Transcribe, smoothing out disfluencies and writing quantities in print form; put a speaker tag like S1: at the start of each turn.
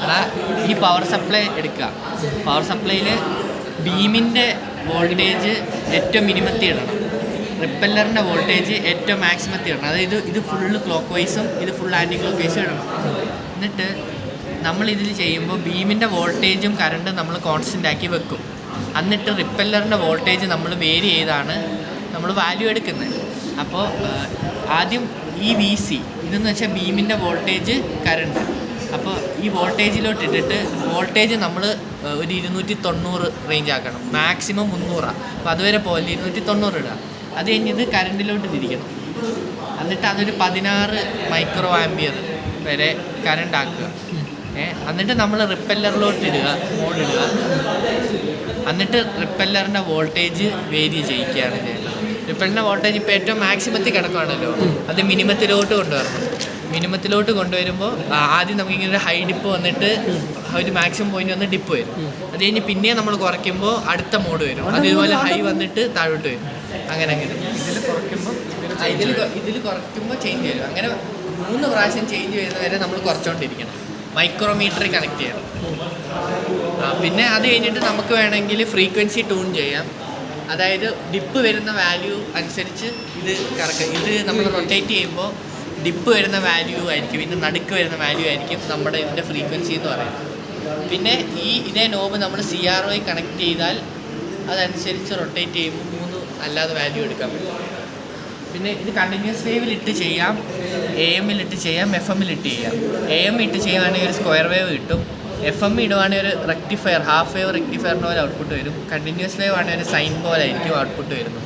S1: എടാ ഈ power supply എടുക്കുക. പവർ സപ്ലൈയിൽ ബീമിൻ്റെ വോൾട്ടേജ് ഏറ്റവും മിനിമത്തിൽ ഇടണം, റിപ്പല്ലറിൻ്റെ വോൾട്ടേജ് ഏറ്റവും മാക്സിമത്തിൽ ഇടണം. അതായത് ഇത് ഫുള്ള് ക്ലോക്ക് വൈസും ഇത് ഫുൾ ആൻറ്റി ക്ലോക്ക് വൈസും ഇടണം. എന്നിട്ട് നമ്മളിതിൽ ചെയ്യുമ്പോൾ ബീമിൻ്റെ വോൾട്ടേജും കറണ്ടും നമ്മൾ കോൺസ്റ്റൻ്റ് ആക്കി വെക്കും. എന്നിട്ട് റിപ്പല്ലറിൻ്റെ വോൾട്ടേജ് നമ്മൾ വേരി ചെയ്താണ് നമ്മൾ വാല്യൂ എടുക്കുന്നത്. അപ്പോൾ ആദ്യം ഈ വി സി ഇതെന്ന് വെച്ചാൽ ബീമിൻ്റെ വോൾട്ടേജ് കറണ്ട്. അപ്പോൾ ഈ വോൾട്ടേജിലോട്ട് ഇട്ടിട്ട് വോൾട്ടേജ് നമ്മൾ ഒരു 290 റേഞ്ച് ആക്കണം, മാക്സിമം 300. അപ്പോൾ അതുവരെ പോലെ 290 ഇടുക. അത് കഴിഞ്ഞിട്ട് കറണ്ടിലോട്ട് തിരിക്കണം. എന്നിട്ട് അതൊരു 16 മൈക്രോ ആംപിയർ വരെ കറണ്ട് ആക്കുക. എന്നിട്ട് നമ്മൾ റിപ്പല്ലറിലോട്ട് ഇടുക, മോഡിടുക. എന്നിട്ട് റിപ്പല്ലറിൻ്റെ വോൾട്ടേജ് വേരി ചെയ്യിക്കുകയാണ് ചെയ്യുന്നത്. റിപ്പല്ലറിൻ്റെ വോൾട്ടേജ് ഇപ്പോൾ ഏറ്റവും മാക്സിമത്തിൽ കിടക്കുകയാണല്ലോ, അത് മിനിമത്തിലോട്ട് കൊണ്ടുവരണം. മിനിമത്തിലോട്ട് കൊണ്ടുവരുമ്പോൾ ആദ്യം നമുക്കിങ്ങനെ ഒരു ഹൈ ഡിപ്പ് വന്നിട്ട് ഒരു മാക്സിമം പോയിന്റ് വന്ന് ഡിപ്പ് വരും. അത് കഴിഞ്ഞ് പിന്നെ നമ്മൾ കുറയ്ക്കുമ്പോൾ അടുത്ത മോഡ് വരും. അത് ഇതുപോലെ ഹൈ വന്നിട്ട് താഴോട്ട് വരും. അങ്ങനെ ഇതിൽ കുറയ്ക്കുമ്പോൾ ചേഞ്ച് വരും. അങ്ങനെ 3 പ്രാവശ്യം ചേഞ്ച് വരുന്നവരെ നമ്മൾ കുറച്ചുകൊണ്ടിരിക്കണം. മൈക്രോമീറ്ററിൽ കണക്ട് ചെയ്യണം. പിന്നെ അത് കഴിഞ്ഞിട്ട് നമുക്ക് വേണമെങ്കിൽ ഫ്രീക്വൻസി ട്യൂൺ ചെയ്യാം. അതായത് ഡിപ്പ് വരുന്ന വാല്യൂ അനുസരിച്ച് ഇത് കറക്കം. ഇത് നമ്മൾ റൊട്ടേറ്റ് ചെയ്യുമ്പോൾ ഡിപ്പ് വരുന്ന വാല്യൂ ആയിരിക്കും, പിന്നെ നടുക്ക് വരുന്ന വാല്യൂ ആയിരിക്കും നമ്മുടെ ഇതിൻ്റെ ഫ്രീക്വൻസി എന്ന് പറയുന്നത്. പിന്നെ ഇതേ നോബ് നമ്മൾ CRO കണക്ട് ചെയ്താൽ അതനുസരിച്ച് റൊട്ടേറ്റ് ചെയ്യുമ്പോൾ 3 അല്ലാതെ വാല്യൂ എടുക്കാൻ പറ്റും. പിന്നെ ഇത് കണ്ടിന്യൂസ് വേവിലിട്ട് ചെയ്യാം, AM ഇട്ട് ചെയ്യാം, FM ഇട്ട് ചെയ്യാം. AM ഇട്ട് ചെയ്യുവാണെങ്കിൽ ഒരു സ്ക്വയർ വേവ് കിട്ടും. FM ഇടുവാണെങ്കിൽ ഒരു റെക്ടിഫയർ, ഹാഫ് വേവ് റെക്ടിഫയറിൻ്റെ പോലെ ഔട്ട്പുട്ട് വരും. കണ്ടിന്യൂസ് വേവ് ആണെങ്കിൽ ഒരു സൈൻ പോലെ ആയിരിക്കും ഔട്ട്പുട്ട് വരുന്നത്.